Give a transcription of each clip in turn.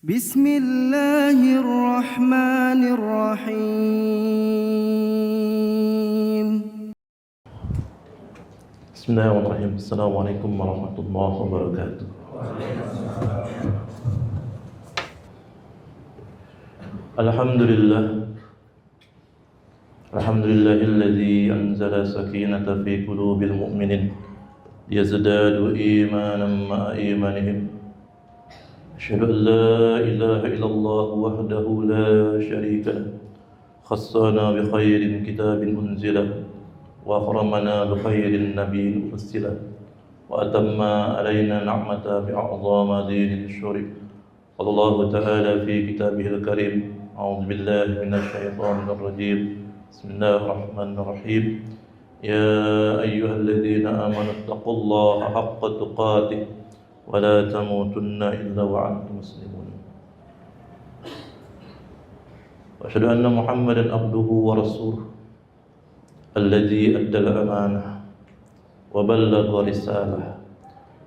Bismillahirrahmanirrahim. Bismillahirrahmanirrahim. Assalamualaikum warahmatullahi wabarakatuh. Alhamdulillah. Alhamdulillahilladzi anzala sakinata fi qulubil mu'minin liyazdadu imanan ma'a imanihim. Asyhadu an la ilaha illallah wahdahu la syarika lahu. Khassana bi khairin kitabin unzila wa akramana bi khairin nabiyyin ursila wa atamma alaina ni'mata bi a'zama dinin syurib. Qala Allah ta'ala fi kitabihil karim. A'udzu billahi minasy syaithanir rajim. Bismillahirrahmanirrahim. Ya ayyuhalladzina amanu taqullaha haqqa tuqatih wa la tamutunna illa wa antum muslimun. Wa asyhadu anna Muhammadan abduhu wa rasuluhu alladzi adda al-amanah wa ballagha risalah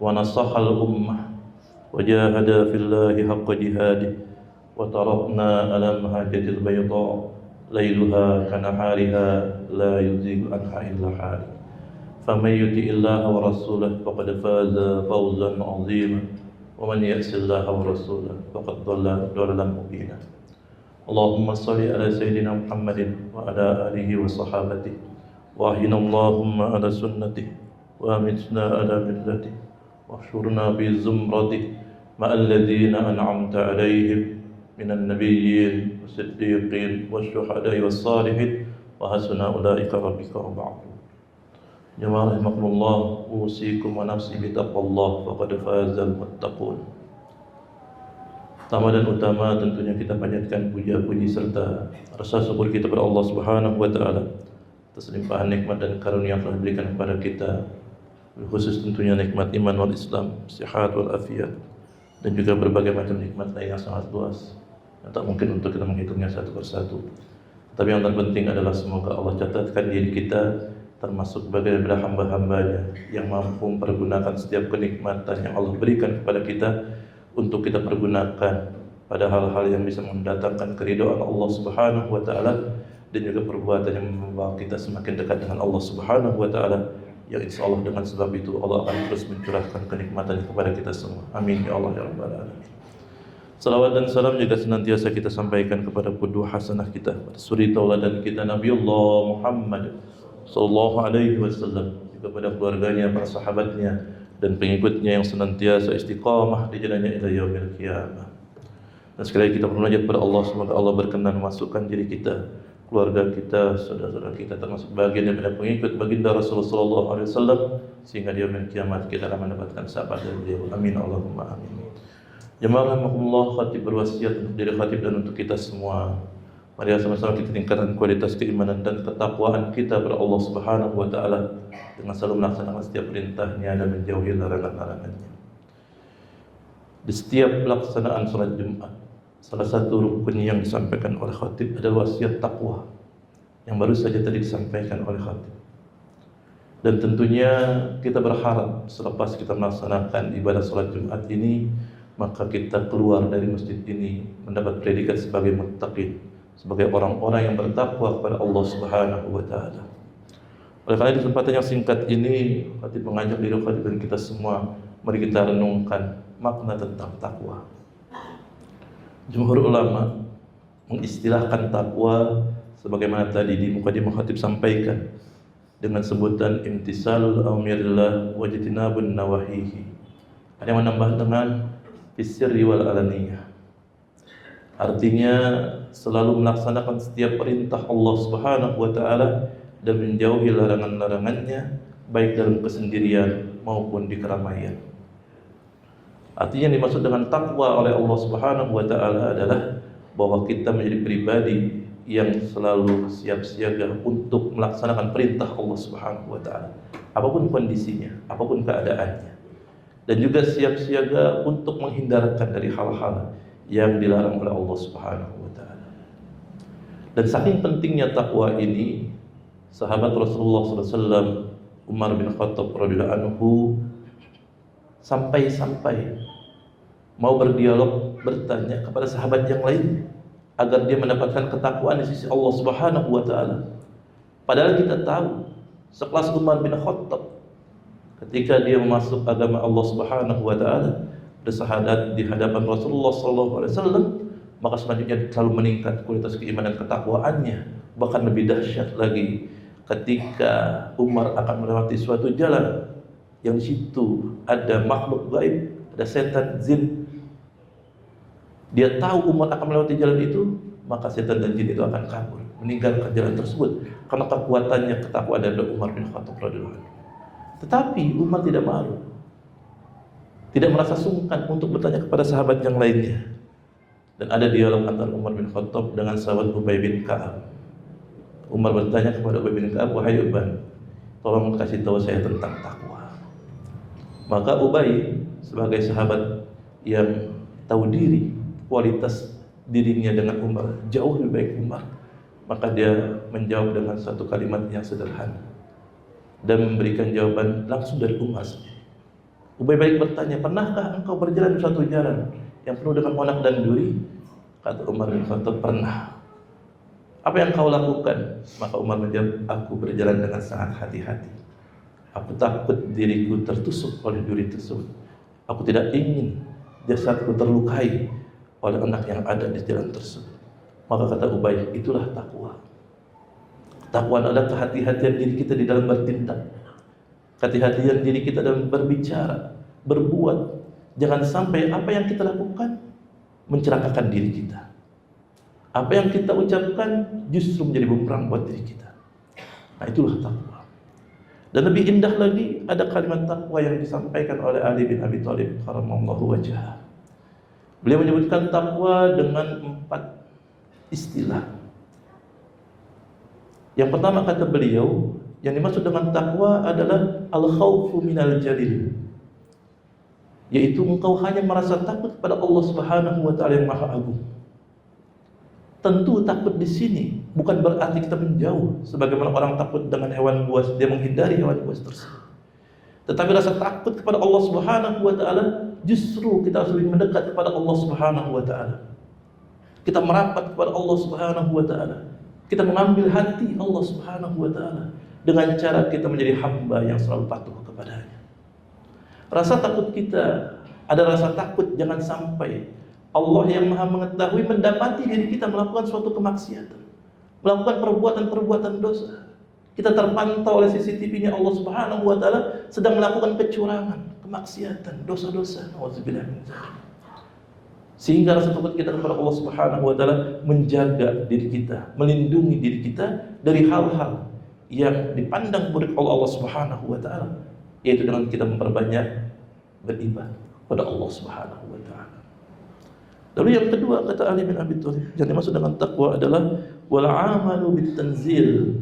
wa nasaha al-ummah wa jahada fillahi haqqa jihadih wa tarakna ala mahajjatil bayda lailuha kanahariha la yuzighu anha illa halik. Faman yuti'illaha wa rasulahu faqad faza fawzan 'azima wa man ya'sillaha wa rasulahu faqad dhalla dhalalan mubina. Allahumma shalli ala sayyidina Muhammadin wa ala alihi wa sahabatihi wa ahyina Allahumma ala sunnatihi wa amitna ala millatihi wa ahshurna bi zumratihi ma'al ladzina an'amta 'alaihim minan nabiyyin was-siddiqin wasyuhada'i was-salihin wa hasuna ulaika rabbika rafiqa. Jamaah rahimakumullah, usikum wa nafsi bi taqwallah faqad fazal muttaqun. Pertama dan utama tentunya kita panjatkan puja-puji serta rasa syukur kita kepada Allah Subhanahu wa taala atas limpahan nikmat dan karunia yang telah diberikan kepada kita, khusus tentunya nikmat iman wal Islam, sehat wal afiat, dan juga berbagai macam nikmat lain yang sangat luas yang tak mungkin untuk kita menghitungnya satu persatu. Tapi yang terpenting adalah semoga Allah catatkan diri kita termasuk sebagai hamba-hambanya yang mampu mempergunakan setiap kenikmatan yang Allah berikan kepada kita untuk kita pergunakan pada hal-hal yang bisa mendatangkan keridhaan Allah Subhanahu wa taala, dan juga perbuatan yang membawa kita semakin dekat dengan Allah Subhanahu wa taala, yang insyaallah dengan sebab itu Allah akan terus mencurahkan kenikmatan kepada kita semua. Amin ya Allah ya rabbal alamin. Salawat dan salam juga senantiasa kita sampaikan kepada qudwah hasanah kita, suri tauladan kita Nabiullah Muhammad sallallahu alaihi wasallam, juga pada keluarganya, para sahabatnya dan pengikutnya yang senantiasa istiqamah di jalannya ila yaumil qiyamah. Dan sekali lagi kita bermunajat kepada Allah, semoga Allah berkenan masukkan diri kita, keluarga kita, saudara-saudara kita termasuk bagian daripada pengikut baginda Rasulullah sallallahu alaihi wasallam, sehingga di yaumil kiamat kita akan mendapatkan syafaat dari beliau. Amin Allahumma amin. Jemaah rahimakumullah, khatib berwasiat untuk diri khatib dan untuk kita semua. Mari sama-sama kita tingkatkan kualitas keimanan dan ketakwaan kita kepada Allah Subhanahu wa taala dengan selalu melaksanakan setiap perintahnya dan menjauhi larangan-larangannya. Di setiap pelaksanaan salat Jumat, salah satu rukun yang disampaikan oleh khatib adalah wasiat takwa yang baru saja tadi disampaikan oleh khatib. Dan tentunya kita berharap selepas kita melaksanakan ibadah salat Jumat ini, maka kita keluar dari masjid ini mendapat predikat sebagai muttaqin, sebagai orang-orang yang bertakwa kepada Allah Subhanahu wa taala. Oleh karena kesempatan yang singkat ini, khatib mengajak diri khatib dan kita semua, mari kita renungkan makna tentang takwa. Jumhur ulama mengistilahkan takwa sebagaimana tadi di mukadimah khatib sampaikan dengan sebutan imtisalul awamirillah wa jitinabun nawahihi. Ada yang menambah dengan fisirri wal alaniyah. Artinya selalu melaksanakan setiap perintah Allah Subhanahu wa taala dan menjauhi larangan-larangannya, baik dalam kesendirian maupun di keramaian. Artinya yang dimaksud dengan takwa oleh Allah Subhanahu wa taala adalah bahwa kita menjadi pribadi yang selalu siap siaga untuk melaksanakan perintah Allah Subhanahu wa taala, apapun kondisinya, apapun keadaannya. Dan juga siap siaga untuk menghindarkan dari hal-hal yang dilarang oleh Allah Subhanahu wa taala. Dan saking pentingnya takwa ini, sahabat Rasulullah SAW Umar bin Khattab radhiyallahu anhu sampai-sampai mau berdialog bertanya kepada sahabat yang lain agar dia mendapatkan ketakwaan di sisi Allah Subhanahu wa taala. Padahal kita tahu sekelas Umar bin Khattab ketika dia masuk agama Allah Subhanahu wa taala bersyahadat di hadapan Rasulullah sallallahu alaihi wasallam, maka selanjutnya selalu meningkat kualitas keimanan ketakwaannya. Bahkan lebih dahsyat lagi ketika Umar akan melewati suatu jalan yang di situ ada makhluk gaib, ada setan, jin. Dia tahu Umar akan melewati jalan itu, maka setan dan jin itu akan kabur, meninggalkan jalan tersebut karena kekuatannya ketakwaan dari Umar bin Khattab radhiyallahu anhu. Tetapi Umar tidak malu, tidak merasa sungkan untuk bertanya kepada sahabat yang lainnya. Dan ada dialog antara Umar bin Khattab dengan sahabat Ubay bin Ka'ab. Umar bertanya kepada Ubay bin Ka'ab, "Wahai Ubay, tolong kasih tahu saya tentang takwa." Maka Ubay sebagai sahabat yang tahu diri, kualitas dirinya dengan Umar jauh lebih baik Umar, maka dia menjawab dengan satu kalimat yang sederhana dan memberikan jawaban langsung dari Umar sendiri. Ubay baik bertanya, "Pernahkah engkau berjalan di suatu jalan yang penuh dengan onak dan duri?" Kata Umar bin Khattab, "Pernah." "Apa yang kau lakukan?" Maka Umar menjawab, "Aku berjalan dengan sangat hati-hati. Aku takut diriku tertusuk oleh duri tersebut. Aku tidak ingin jasadku terlukai oleh anak yang ada di jalan tersebut." Maka kata Ubay, itulah takwa. Takwa adalah kehati-hatian diri kita di dalam bertindak, kehati-hatian diri kita dalam berbicara, berbuat. Jangan sampai apa yang kita lakukan mencelakakan diri kita. Apa yang kita ucapkan justru menjadi bumerang buat diri kita. Nah, itulah takwa. Dan lebih indah lagi ada kalimat takwa yang disampaikan oleh Ali bin Abi Thalib karramallahu wajhah. Beliau menyebutkan takwa dengan 4 istilah. Yang pertama kata beliau, yang dimaksud dengan takwa adalah al-khaufu minal jalil, yaitu engkau hanya merasa takut kepada Allah Subhanahu wa taala yang Maha Agung. Tentu takut di sini bukan berarti kita menjauh sebagaimana orang takut dengan hewan buas, dia menghindari hewan buas tersebut. Tetapi rasa takut kepada Allah Subhanahu wa taala justru kita harus lebih mendekat kepada Allah Subhanahu wa taala. Kita merapat kepada Allah Subhanahu wa taala. Kita mengambil hati Allah Subhanahu wa taala dengan cara kita menjadi hamba yang selalu patuh kepadanya. Rasa takut kita ada rasa takut jangan sampai Allah yang Maha mengetahui mendapati diri kita melakukan suatu kemaksiatan, melakukan perbuatan-perbuatan dosa. Kita terpantau oleh CCTV-nya Allah Subhanahu wa taala sedang melakukan kecurangan, kemaksiatan, dosa-dosa. Nauzubillah min dzalik. Sehingga rasa takut kita kepada Allah Subhanahu wa taala menjaga diri kita, melindungi diri kita dari hal-hal yang dipandang buruk oleh Allah Subhanahu wa taala, yaitu dengan kita memperbanyak beribadah kepada Allah Subhanahu wa taala. Lalu yang kedua kata Ali bin Abi Thalib, yang dimaksud dengan takwa adalah wal amalu bit tanzil,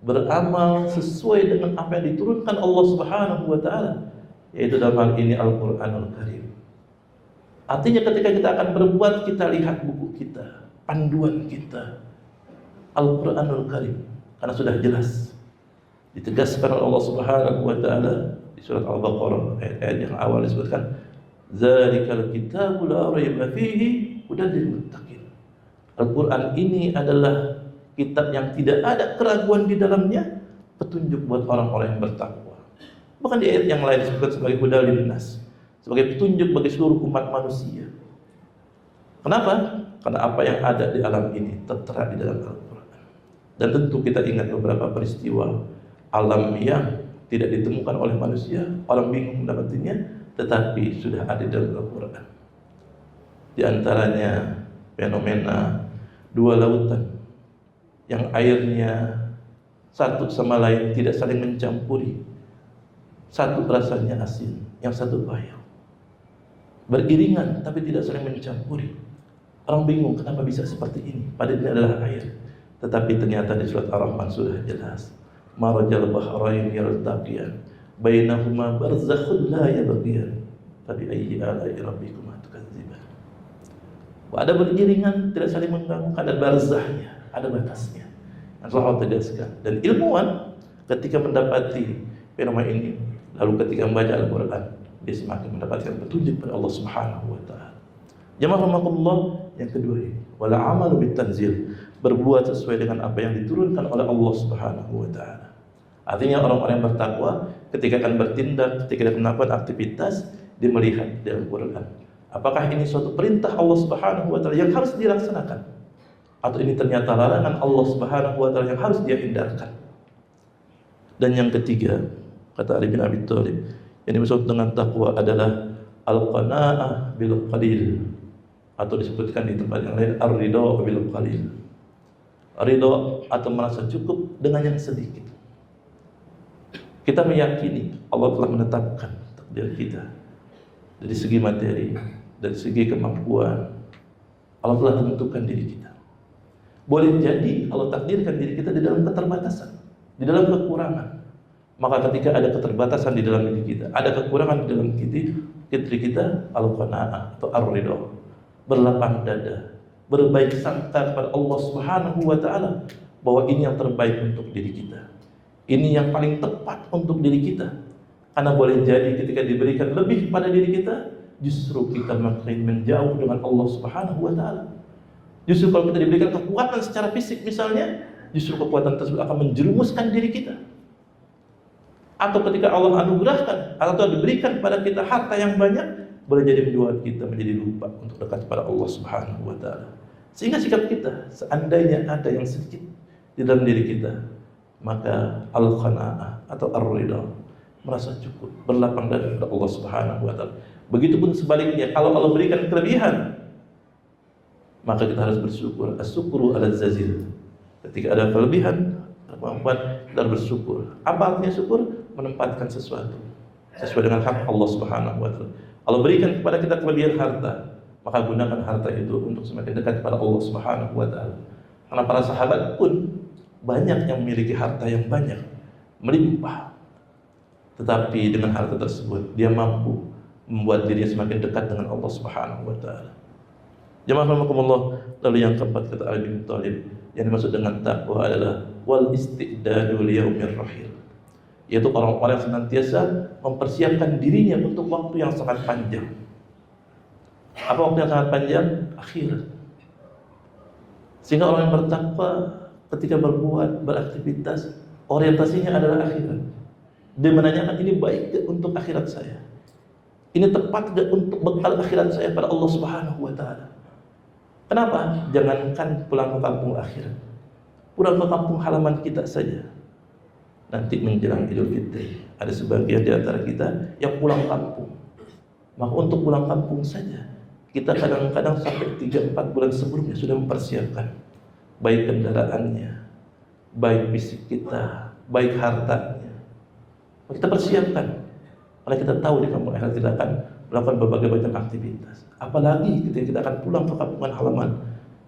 beramal sesuai dengan apa yang diturunkan Allah Subhanahu wa taala, yaitu dalam hal ini Al-Qur'anul Karim. Artinya ketika kita akan berbuat, kita lihat buku kita, panduan kita, Al-Qur'anul Karim, karena sudah jelas ditegaskan oleh Allah Subhanahu wa taala di surat Al-Baqarah ayat-ayat yang awal disebutkan, "Dzalikal kitabu la raiba fihi hudan lil muttaqin." Al-Qur'an ini adalah kitab yang tidak ada keraguan di dalamnya, petunjuk buat orang-orang yang bertakwa. Bahkan di ayat yang lain disebutkan sebagai hudan lin nas, sebagai petunjuk bagi seluruh umat manusia. Kenapa? Karena apa yang ada di alam ini tertera di dalam Al-Quran. Dan tentu kita ingat beberapa peristiwa alam yang tidak ditemukan oleh manusia, orang bingung mendapatinya, tetapi sudah ada di dalam Al-Quran. Di antaranya fenomena 2 lautan yang airnya satu sama lain tidak saling mencampuri. Satu rasanya asin, yang satu pahit. Beriringan tapi tidak saling mencampuri. Orang bingung kenapa bisa seperti ini, padahal ini adalah air. Tetapi ternyata di surat Ar-Rahman sudah jelas, marajal bahrain yaltaqiyan bainahuma barzakhun la yabghiyan fabi ayyi ala'i rabbikuma tukadziban. Ada beriringan tidak saling mengganggu, ada barzahnya, ada batasnya yang Allah tegaskan. Dan ilmuwan ketika mendapati fenomena ini, lalu ketika membaca Al-Quran, dia semakin mendapatkan petunjuk dari Allah Subhanahu wa taala. Jamaah rahimakumullah, yang kedua ini, wala amalu bitanzil, berbuat sesuai dengan apa yang diturunkan oleh Allah Subhanahu wa taala. Artinya orang-orang yang bertakwa ketika akan bertindak, ketika akan melakukan aktivitas, dia melihat dalam Quran, apakah ini suatu perintah Allah Subhanahu wa taala yang harus dilaksanakan, atau ini ternyata larangan Allah Subhanahu wa taala yang harus dia hindarkan. Dan yang ketiga, kata Ali bin Abi Thalib, yang dimaksud dengan takwa adalah al-qanaah bil qalil, atau disebutkan di tempat yang lain ar-ridha bil qalil. Ridha atau merasa cukup dengan yang sedikit. Kita meyakini Allah telah menetapkan takdir kita dari segi materi, dari segi kemampuan. Allah telah tentukan diri kita. Boleh jadi Allah takdirkan diri kita di dalam keterbatasan, di dalam kekurangan. Maka ketika ada keterbatasan di dalam diri kita, ada kekurangan di dalam diri kita, al-qanaah atau ar-ridha, berlapang dada, berbaik sangka kepada Allah Subhanahu wa taala bahwa ini yang terbaik untuk diri kita. Ini yang paling tepat untuk diri kita. Karena boleh jadi ketika diberikan lebih pada diri kita, justru kita makin menjauh dengan Allah Subhanahu wa taala. Justru kalau kita diberikan kekuatan secara fisik misalnya, justru kekuatan tersebut akan menjerumuskan diri kita. Atau ketika Allah anugerahkan atau diberikan pada kita harta yang banyak, boleh jadi membuat kita menjadi lupa untuk dekat kepada Allah Subhanahu wa taala. Sehingga sikap kita, seandainya ada yang sedikit di dalam diri kita, maka al-qanaah atau ar-ridha, merasa cukup, berlapang dada kepada Allah Subhanahu wa taala. Begitupun sebaliknya, kalau Allah berikan kelebihan, maka kita harus bersyukur. As-syukru ala zazil. Ketika ada kelebihan, kemampuan, kita harus bersyukur. Apa artinya syukur? Menempatkan sesuatu sesuai dengan hak Allah Subhanahu wa taala. Allah berikan kepada kita kelebihan harta, maka gunakan harta itu untuk semakin dekat kepada Allah Subhanahu wa taala. Karena para sahabat pun banyak yang memiliki harta yang banyak, melimpah. Tetapi dengan harta tersebut dia mampu membuat dirinya semakin dekat dengan Allah Subhanahu wa taala. Jemaah rahimakumullah, lalu yang keempat kata Ali bin Thalib, yang dimaksud dengan takwa adalah wal istidadu liyaumir rahil, yaitu orang-orang yang senantiasa mempersiapkan dirinya untuk waktu yang sangat panjang. Apa waktu yang sangat panjang? Akhirat. Sehingga orang yang bertakwa ketika berbuat, beraktivitas, orientasinya adalah akhirat. Dia menanyakan, ini baik gak untuk akhirat saya? Ini tepat gak untuk bekal akhirat saya pada Allah Subhanahu wa taala? Kenapa? Jangankan pulang ke kampung akhirat, pulang ke kampung halaman kita saja. Nanti menjelang Idul Fitri, ada sebagian di antara kita yang pulang kampung. Maka untuk pulang kampung saja, kita kadang-kadang sampai 3-4 bulan sebelumnya sudah mempersiapkan, baik kendaraannya, baik fisik kita, baik hartanya. Kita persiapkan, karena kita tahu di kampung akhirat kita akan melakukan berbagai macam aktivitas. Apalagi ketika kita akan pulang ke kampung halaman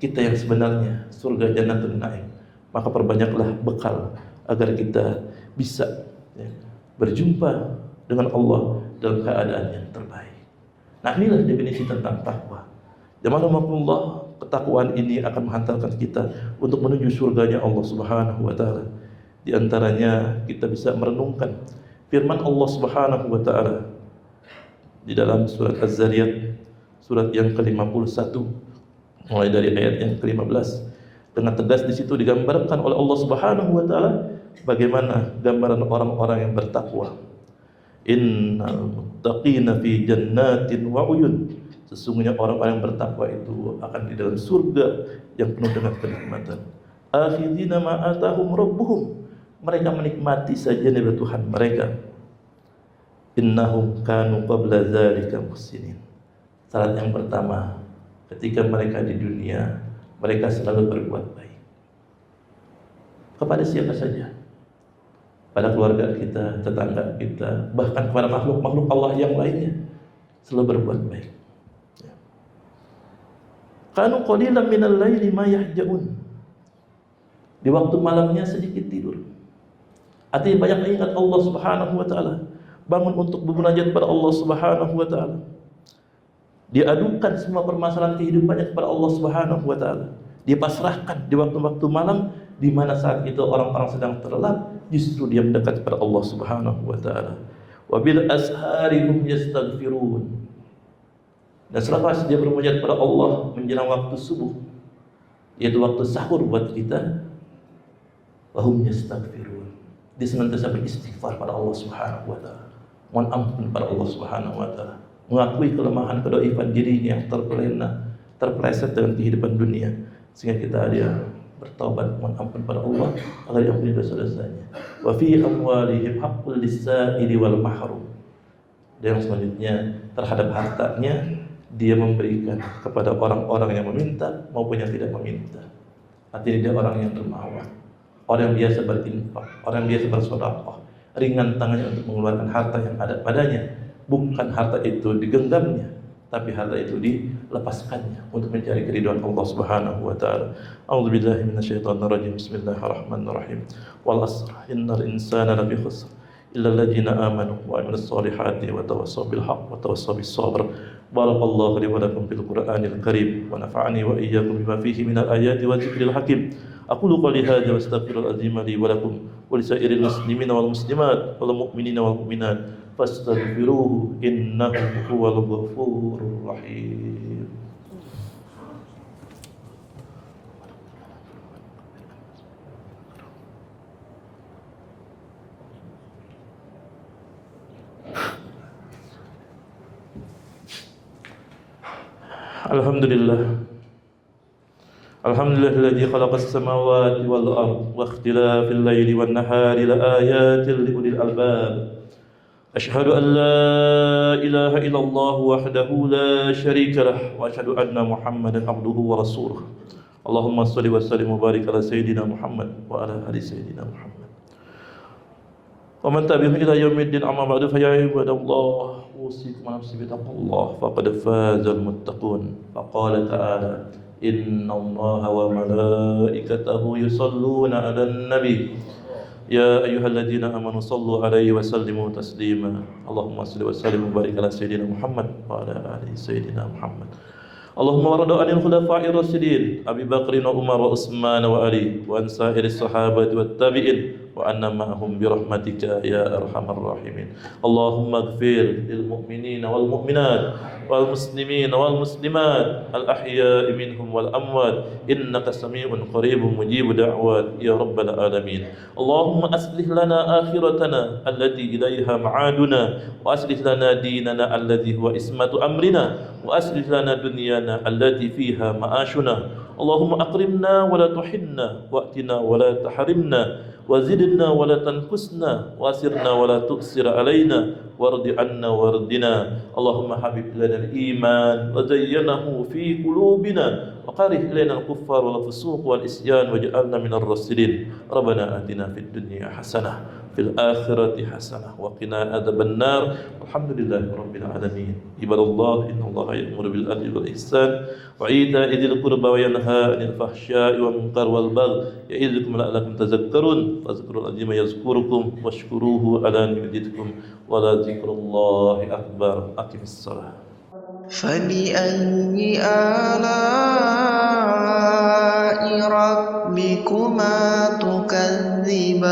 kita yang sebenarnya surga Jannatul Naim, maka perbanyaklah bekal agar kita bisa berjumpa dengan Allah dalam keadaan yang terbaik. Nah, inilah definisi tentang takwa. Jemaah rahimakumullah, ketakwaan ini akan menghantarkan kita untuk menuju surganya Allah Subhanahu wa taala. Di antaranya kita bisa merenungkan firman Allah Subhanahu wa taala di dalam surat Az-Zariyat, surat yang ke-51, mulai dari ayat yang ke-15. Dengan tegas di situ digambarkan oleh Allah Subhanahu wa taala bagaimana gambaran orang-orang yang bertakwa. Innal muttaqina fi jannatin wa uyun. Sesungguhnya orang-orang yang bertakwa itu akan di dalam surga yang penuh dengan kenikmatan. Akhidina ma atahum rabbuhum. Mereka menikmati sajian dari Tuhan mereka. Innahum kanu qabla dzalika muhsinin. Syarat yang pertama, ketika mereka di dunia, mereka selalu berbuat baik kepada siapa saja, pada keluarga kita, tetangga kita, bahkan kepada makhluk-makhluk Allah yang lainnya, selalu berbuat baik. Kanu qalilan minal laili ma yahjaun. Di waktu malamnya sedikit tidur. Artinya banyak mengingat Allah Subhanahu wa taala, bangun untuk bermunajat kepada Allah Subhanahu wa taala. Dia adukan semua permasalahan kehidupannya kepada Allah Subhanahu wa taala. Dia pasrahkan di waktu-waktu malam, di mana saat itu orang-orang sedang terlelap, justru dia mendekat kepada Allah Subhanahu wa taala. Wa bil ashari hum yastaghfirun. Dan selepas dia bermunajat kepada Allah menjelang waktu subuh, yaitu waktu sahur buat kita, wahum yastaghfirun. Dia senantiasa beristighfar pada Allah Subhanahu wa taala. Mohon ampun pada Allah Subhanahu wa taala. Mengakui kelemahan kedaifan dirinya yang terlena, terpleset dengan kehidupan dunia, sehingga dia bertaubat, mohon ampun pada Allah agar diampuni dosa-dosanya. Wa fi amwalihim haqqul lis-sa'ili wal mahrum. Dan yang selanjutnya, terhadap hartanya dia memberikan kepada orang-orang yang meminta maupun yang tidak meminta. Artinya dia orang yang dermawan, orang yang biasa berinfak, orang yang biasa bersedekah, ringan tangannya untuk mengeluarkan harta yang ada padanya. Bukan harta itu digenggamnya, tapi harta itu dilepaskannya untuk mencari keridhaan Allah Subhanahu wa taala. A'udzubillahi minasyaitonir rajim. Bismillahirrahmanirrahim. Wal 'asr innal insana lafi khusr illa alladziina aamanu wa 'amilus shaalihati wa tawassaw bil haqq wa tawassaw bis sabr. Barakallahu li wa lakum fil Qur'anil karim wa nafa'ani wa iyyakum bima fihi minal ayati wa dzikril hakim. Aqulu qawli hadza wa astaghfirul azim li wa lakum wa lisairil muslimina wal muslimat wal mu'minina wal mu'minat fastaghfiruhu innahu huwal ghafurur rahim. Alhamdulillah. Alhamdulillahilladzi khalaqas samawati wal ardh wa ikhtilafil laili wan nahari la ayatin li ulil albab. Asyhadu an la ilaha illallah wahdahu la syarika lah wa asyhadu anna Muhammadan abduhu wa rasuluh. Allahumma shalli wa sallim wa barik ala sayyidina Muhammad wa ala ali sayyidina Muhammad. Wa man tabi'ahum ila yaumiddin, amma ba'du, fa ya ibadallah usikum wa nafsi bi taqwallah faqad fazal muttaqun. Faqala ta'ala innallaha wa malaikatahu yusalluna 'alan nabi ya ayyuhalladzina amanu sallu 'alaihi wa sallimu taslima. Allahumma shalli wa sallim wa barik ala sayyidina Muhammad wa ala ali sayyidina Muhammad. Allahumma warda anil khulafa'ir rasyidin Abi Bakrin wa Umar wa Utsman wa Ali wa an sa'iris sahabati wat tabi'in wa anna ma'hum bi rahmatika ya arhamar rahimin. Allahumma ighfir lil mu'minina wal mu'minat wal muslimina wal muslimat al ahya'i minhum wal amwat innaka sami'un qaribun mujibud da'wat ya rabbal alamin. Allahumma aslih lana akhiratana allati ilaiha ma'aduna wa aslih lana dinana alladhi huwa ismatu amrina wa aslih lana dunyana allati fiha ma'ashuna. Allahumma akrimna wa la tuhinna wa'tina wa la tahrimna wa zidna wa la tanqusna wa asirna wa la tu'sir alaina wardi anna wardina. Allahumma habib lana al-iman wa zayyanahu fi qulubina wa qarih ilaina al-kuffar wal fusuq wal isyan waj'alna minar rasyidin. Rabbana atina fid dunya hasanah fil akhirati hasanah wa qina adzaban nar. Alhamdulillahi rabbil alamin. Ibadallah, innallaha ya'muru bil adli wal ihsan wa ita'i dzil qurba wa yanha 'anil fahsya'i wal munkar wal baghi ya'idzukum la'allakum tadhakkarun. Fadhkurul azima yazkurukum washkuruhu ala ni'matikum wa la dzikrullahi akbar. Aqimis shalah. فبأي آلاء ربكما تكذبان